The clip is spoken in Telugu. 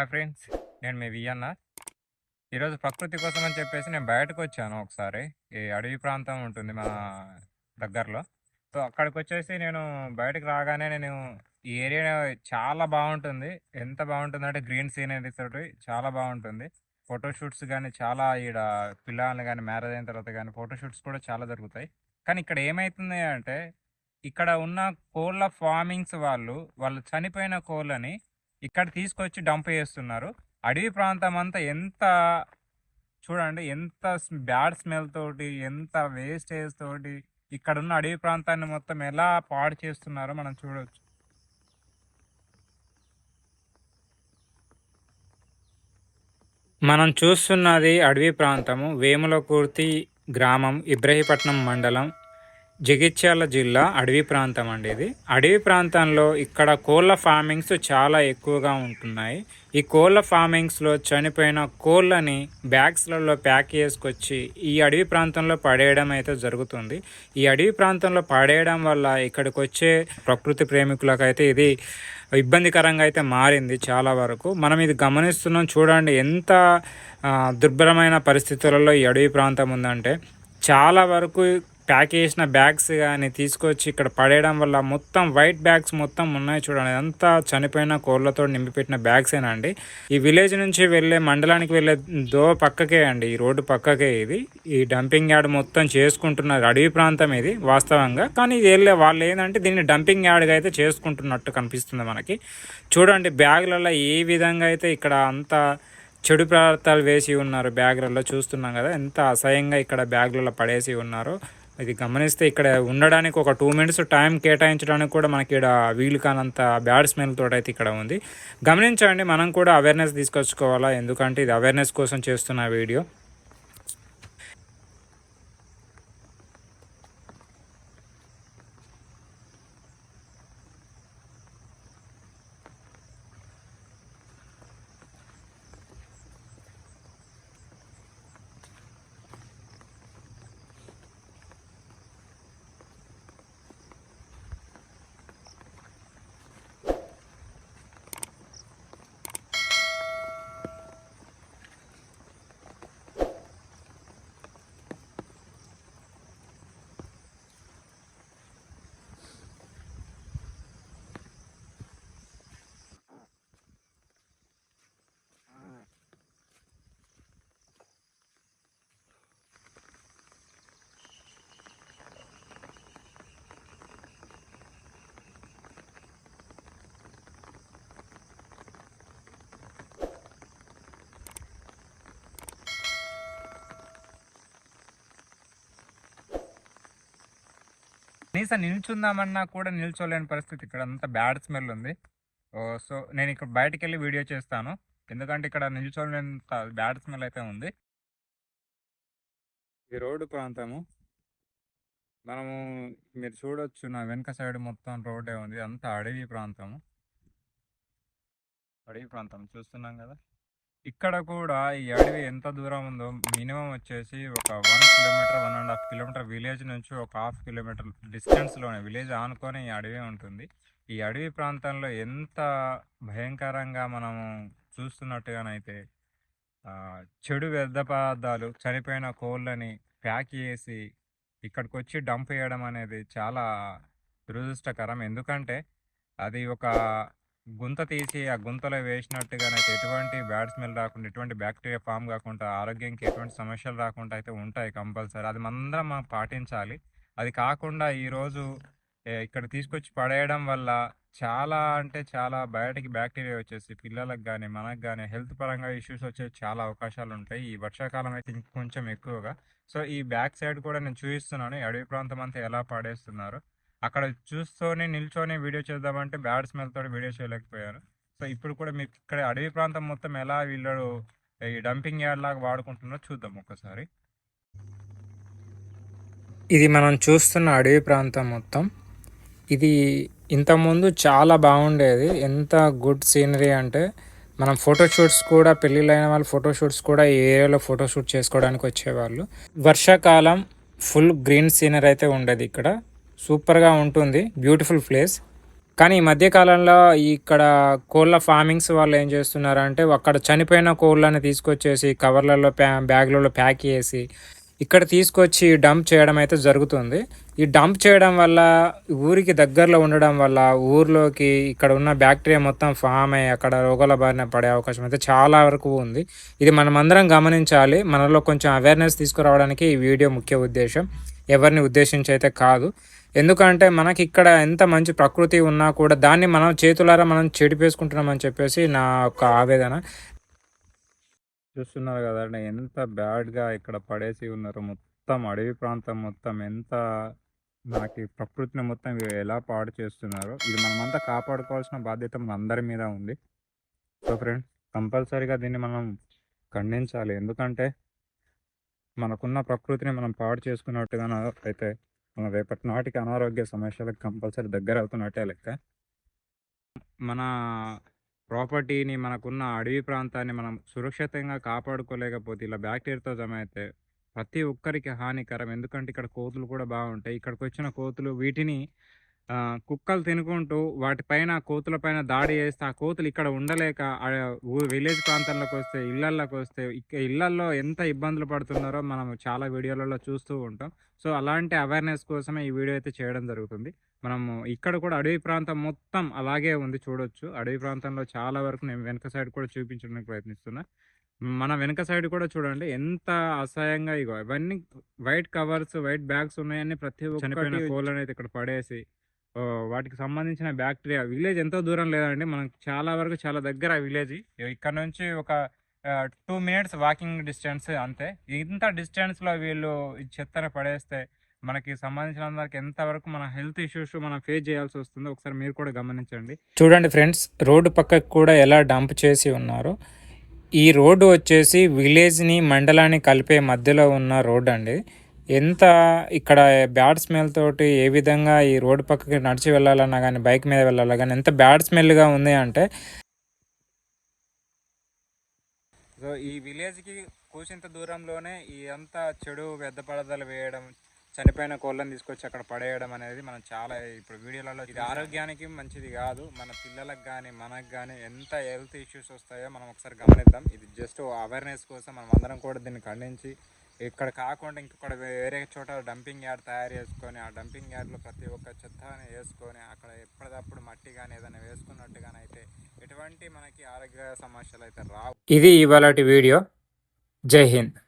హాయ్ ఫ్రెండ్స్, నేను మీ విఎన్న. ఈరోజు ప్రకృతి కోసం అని చెప్పేసి నేను బయటకు వచ్చాను ఒకసారి. ఈ అడవి ప్రాంతం ఉంటుంది మన దగ్గరలో. సో అక్కడికి వచ్చేసి నేను బయటకు రాగానే నేను ఈ ఏరియా చాలా బాగుంటుంది. ఎంత బాగుంటుందంటే గ్రీన్ సీనరీ తోటి చాలా బాగుంటుంది. ఫోటోషూట్స్ కానీ చాలా ఈడ పిల్లలు కానీ మ్యారేజ్ అయిన తర్వాత కానీ ఫోటోషూట్స్ కూడా చాలా జరుగుతాయి. కానీ ఇక్కడ ఏమవుతుంది అంటే ఇక్కడ ఉన్న కోళ్ళ ఫార్మింగ్స్ వాళ్ళు చనిపోయిన కోళ్ళని ఇక్కడ తీసుకొచ్చి డంప్ చేస్తున్నారు. అడవి ప్రాంతం అంతా ఎంత చూడండి, ఎంత బ్యాడ్ స్మెల్ తోటి, ఎంత వేస్టేజ్ తోటి ఇక్కడున్న అడవి ప్రాంతాన్ని మొత్తం ఎలా పాడు చేస్తున్నారో మనం చూడవచ్చు. మనం చూస్తున్నది అడవి ప్రాంతము, వేములకుర్తి గ్రామం, ఇబ్రహీపట్నం మండలం, జగిత్యాల జిల్లా అడవి ప్రాంతం అండి ఇది. అడవి ప్రాంతంలో ఇక్కడ కోళ్ళ ఫార్మింగ్స్ చాలా ఎక్కువగా ఉంటున్నాయి. ఈ కోళ్ళ ఫార్మింగ్స్లో చనిపోయిన కోళ్ళని బ్యాగ్స్లలో ప్యాక్ చేసుకొచ్చి ఈ అడవి ప్రాంతంలో పడేయడం అయితే జరుగుతుంది. ఈ అడవి ప్రాంతంలో పడేయడం వల్ల ఇక్కడికి వచ్చే ప్రకృతి ప్రేమికులకైతే ఇది ఇబ్బందికరంగా అయితే మారింది చాలా వరకు. మనం ఇది గమనిస్తున్నాం. చూడండి ఎంత దుర్భరమైన పరిస్థితులలో ఈ అడవి ప్రాంతం ఉందంటే, చాలా వరకు ప్యాక్ చేసిన బ్యాగ్స్ కానీ తీసుకొచ్చి ఇక్కడ పడేయడం వల్ల మొత్తం వైట్ బ్యాగ్స్ మొత్తం ఉన్నాయి. చూడండి, అంతా చనిపోయిన కోళ్ళతో నింపిపెట్టిన బ్యాగ్సేనండి. ఈ విలేజ్ నుంచి వెళ్ళే మండలానికి వెళ్ళే పక్కకే అండి, ఈ రోడ్డు పక్కకే ఇది. ఈ డంపింగ్ యార్డ్ మొత్తం చేసుకుంటున్నారు. అడవి ప్రాంతం ఇది వాస్తవంగా, కానీ ఇది వాళ్ళు ఏంటంటే దీన్ని డంపింగ్ యార్డ్గా అయితే చేసుకుంటున్నట్టు కనిపిస్తుంది మనకి. చూడండి బ్యాగులలో ఏ విధంగా అయితే ఇక్కడ అంతా చెడు పదార్థాలు వేసి ఉన్నారు. బ్యాగులలో చూస్తున్నాం కదా, ఎంత అసహ్యంగా ఇక్కడ బ్యాగులలో పడేసి ఉన్నారు. ఇది గమనిస్తే ఇక్కడ ఉండడానికి ఒక 2 minutes టైం కేటాయించడానికి కూడా మనకి ఇక్కడ వీలు కానంత బ్యాడ్ స్మెల్ తోటి అయితే ఇక్కడ ఉంది. గమనించండి, మనం కూడా అవేర్నెస్ తీసుకొచ్చుకోవాలా, ఎందుకంటే ఇది అవేర్నెస్ కోసం చేస్తున్న వీడియో. కనీసం నిల్చుందామన్నా కూడా నిల్చోలేని పరిస్థితి. ఇక్కడ అంతా బ్యాడ్ స్మెల్ ఉంది. సో నేను ఇక్కడ బయటకు వెళ్ళి వీడియో చేస్తాను, ఎందుకంటే ఇక్కడ నిల్చోలేనంత బ్యాడ్ స్మెల్ అయితే ఉంది. ఈ రోడ్డు ప్రాంతము మనము మీరు చూడొచ్చు, నా వెనక సైడ్ మొత్తం రోడ్డే ఉంది. అంతా అడవి ప్రాంతం చూస్తున్నాం కదా. ఇక్కడ కూడా ఈ అడవి ఎంత దూరం ఉందో, మినిమం వచ్చేసి ఒక 1 kilometer 1.5 kilometer విలేజ్ నుంచి ఒక 1/2 kilometer డిస్టెన్స్లోనే విలేజ్ ఆనుకొని ఈ అడవి ఉంటుంది. ఈ అడవి ప్రాంతంలో ఎంత భయంకరంగా మనము చూస్తున్నట్టుగానైతే చెడు వ్యర్థ పదార్థాలు, చనిపోయిన కోళ్ళని ప్యాక్ చేసి ఇక్కడికి వచ్చి డంప్ చేయడం అనేది చాలా దురదృష్టకరం. ఎందుకంటే అది ఒక గుంత తీసి ఆ గుంతలో వేసినట్టుగానైతే ఎటువంటి బ్యాడ్ స్మెల్ రాకుండా, ఎటువంటి బ్యాక్టీరియా ఫామ్ కాకుండా, ఆరోగ్యానికి ఎటువంటి సమస్యలు రాకుండా అయితే ఉంటాయి కంపల్సరీ. అది మనందరం మనం పాటించాలి. అది కాకుండా ఈరోజు ఇక్కడ తీసుకొచ్చి పడేయడం వల్ల చాలా అంటే చాలా బయటకి బ్యాక్టీరియా వచ్చేసి పిల్లలకు కానీ మనకు కానీ హెల్త్ పరంగా ఇష్యూస్ వచ్చే చాలా అవకాశాలు ఉంటాయి. ఈ వర్షాకాలం అయితే ఇంకొంచెం ఎక్కువగా. సో ఈ బ్యాక్ సైడ్ కూడా నేను చూపిస్తున్నాను, అడవి ప్రాంతం అంతా ఎలా పడేస్తున్నారు. అక్కడ చూస్తూనే నిల్చొని వీడియో చేద్దామంటే బ్యాడ్ స్మెల్ తోటి వీడియో చేయలేకపోయాను. సో ఇప్పుడు కూడా మీకు ఇక్కడ అడవి ప్రాంతం మొత్తం ఎలా వీళ్ళు ఈ డంపింగ్ యార్డ్ లాగా వాడుకుంటున్నారో చూద్దాం ఒకసారి. ఇది మనం చూస్తున్న అడవి ప్రాంతం మొత్తం. ఇది ఇంతకుముందు చాలా బాగుండేది. ఎంత గుడ్ సీనరీ అంటే మనం ఫోటోషూట్స్ కూడా, పెళ్ళిళ్ళైన వాళ్ళు ఫోటోషూట్స్ కూడా ఈ ఏరియాలో ఫోటోషూట్ చేసుకోవడానికి వచ్చేవాళ్ళు. వర్షాకాలం ఫుల్ గ్రీన్ సీనరీ అయితే ఉండేది ఇక్కడ. సూపర్గా ఉంటుంది, బ్యూటిఫుల్ ప్లేస్. కానీ ఈ మధ్య కాలంలో ఇక్కడ కోళ్ళ ఫార్మింగ్స్ వాళ్ళు ఏం చేస్తున్నారంటే అక్కడ చనిపోయిన కోళ్ళని తీసుకొచ్చేసి కవర్లలో బ్యాగులలో ప్యాక్ చేసి ఇక్కడ తీసుకొచ్చి డంప్ చేయడం అయితే జరుగుతుంది. ఈ డంప్ చేయడం వల్ల ఊరికి దగ్గరలో ఉండడం వల్ల ఊర్లోకి ఇక్కడ ఉన్న బ్యాక్టీరియా మొత్తం ఫామ్ అయ్యి అక్కడ రోగాల బారిన పడే అవకాశం అయితే చాలా వరకు ఉంది. ఇది మనమందరం గమనించాలి. మనలో కొంచెం అవేర్నెస్ తీసుకురావడానికి ఈ వీడియో ముఖ్య ఉద్దేశం. ఎవరిని ఉద్దేశించి అయితే కాదు. ఎందుకంటే మనకి ఇక్కడ ఎంత మంచి ప్రకృతి ఉన్నా కూడా దాన్ని మనం చేతులారా మనం చెడిపేసుకుంటున్నామని చెప్పేసి నా యొక్క ఆవేదన. చూస్తున్నారు కదండి ఎంత బ్యాడ్గా ఇక్కడ పడేసి ఉన్నారు. మొత్తం అడవి ప్రాంతం మొత్తం ఎంత మనకి ప్రకృతిని మొత్తం ఎలా పాడు చేస్తున్నారు. ఇది మనమంతా కాపాడుకోవాల్సిన బాధ్యత మన అందరి మీద ఉంది. సో ఫ్రెండ్స్, కంపల్సరీగా దీన్ని మనం ఖండించాలి. ఎందుకంటే మనకున్న ప్రకృతిని మనం పాడు చేసుకున్నట్టుగా అయితే మన రేపటి నాటికి అనారోగ్య సమస్యలకు కంపల్సరీ దగ్గర అవుతున్నట్టే లెక్క. మన ప్రాపర్టీని మనకున్న అడవి ప్రాంతాన్ని మనం సురక్షితంగా కాపాడుకోలేకపోతే ఇలా బ్యాక్టీరియాతో జమ అయితే ప్రతి ఒక్కరికి హానికరం. ఎందుకంటే ఇక్కడ కోతులు కూడా బాగుంటాయి. ఇక్కడికి వచ్చిన కోతులు వీటిని కుక్కలు తినుకుంటూ వాటిపైన కోతుల పైన దాడి చేస్తే ఆ కోతులు ఇక్కడ ఉండలేక విలేజ్ ప్రాంతాల్లోకి వస్తే ఇళ్లల్లోకి వస్తే ఇళ్లల్లో ఎంత ఇబ్బందులు పడుతున్నారో మనం చాలా వీడియోలలో చూస్తూ ఉంటాం. సో అలాంటి అవేర్నెస్ కోసమే ఈ వీడియో అయితే చేయడం జరుగుతుంది. మనము ఇక్కడ కూడా అడవి ప్రాంతం మొత్తం అలాగే ఉంది, చూడొచ్చు. అడవి ప్రాంతంలో చాలా వరకు నేను వెనక సైడ్ కూడా చూపించడానికి ప్రయత్నిస్తున్నా. మన వెనక సైడ్ కూడా చూడండి ఎంత అసహ్యంగా. ఇగో ఇవన్నీ వైట్ కవర్స్, వైట్ బ్యాగ్స్ ఉన్నాయని ప్రతి ఒక్కటి కోళ్ళని అయితే ఇక్కడ పడేసి వాటికి సంబంధించిన బ్యాక్టీరియా. విలేజ్ ఎంతో దూరం లేదండి, మనకు చాలా వరకు చాలా దగ్గర విలేజ్. ఇక్కడ నుంచి ఒక 2 minutes వాకింగ్ డిస్టెన్స్ అంతే. ఇంత డిస్టెన్స్లో వీళ్ళు చెత్తను పడేస్తే మనకి సంబంధించిన అందరికి ఎంతవరకు మన హెల్త్ ఇష్యూస్ మనం ఫేస్ చేయాల్సి వస్తుందో ఒకసారి మీరు కూడా గమనించండి. చూడండి ఫ్రెండ్స్, రోడ్డు పక్కకు కూడా ఎలా డంప్ చేసి ఉన్నారు. ఈ రోడ్డు వచ్చేసి విలేజ్ని మండలాన్ని కలిపే మధ్యలో ఉన్న రోడ్డు అండి. ఎంత ఇక్కడ బ్యాడ్ స్మెల్ తోటి ఏ విధంగా ఈ రోడ్డు పక్కకి నడిచి వెళ్ళాలన్నా కానీ బైక్ మీద వెళ్ళాలన్నా కానీ ఎంత బ్యాడ్ స్మెల్గా ఉంది అంటే. సో ఈ విలేజ్కి కూసింత దూరంలోనే ఈ అంతా చెడు వ్యర్థ పదార్థాలు వేయడం, చనిపోయిన కోళ్ళని తీసుకొచ్చి అక్కడ పడేయడం అనేది మనం చాలా ఇప్పుడు వీడియోలలో ఇది ఆరోగ్యానికి మంచిది కాదు. మన పిల్లలకు కానీ మనకు కానీ ఎంత హెల్త్ ఇష్యూస్ వస్తాయో మనం ఒకసారి గమనిద్దాం. ఇది జస్ట్ అవేర్నెస్ కోసం మనం అందరం కూడా దీన్ని ఖండించి ఇక్కడ కాకుండా ఇంకొకటి వేరే చోట డంపింగ్ యార్డ్ తయారు చేసుకొని ఆ డంపింగ్ యార్డ్లో ప్రతి ఒక్క చెత్తని వేసుకొని అక్కడ ఎప్పటికప్పుడు మట్టి కానీ ఏదైనా వేసుకున్నట్టుగానైతే ఎటువంటి మనకి ఆరోగ్య సమస్యలు అయితే రావు. ఇది ఇవాళటి వీడియో. జై హింద్.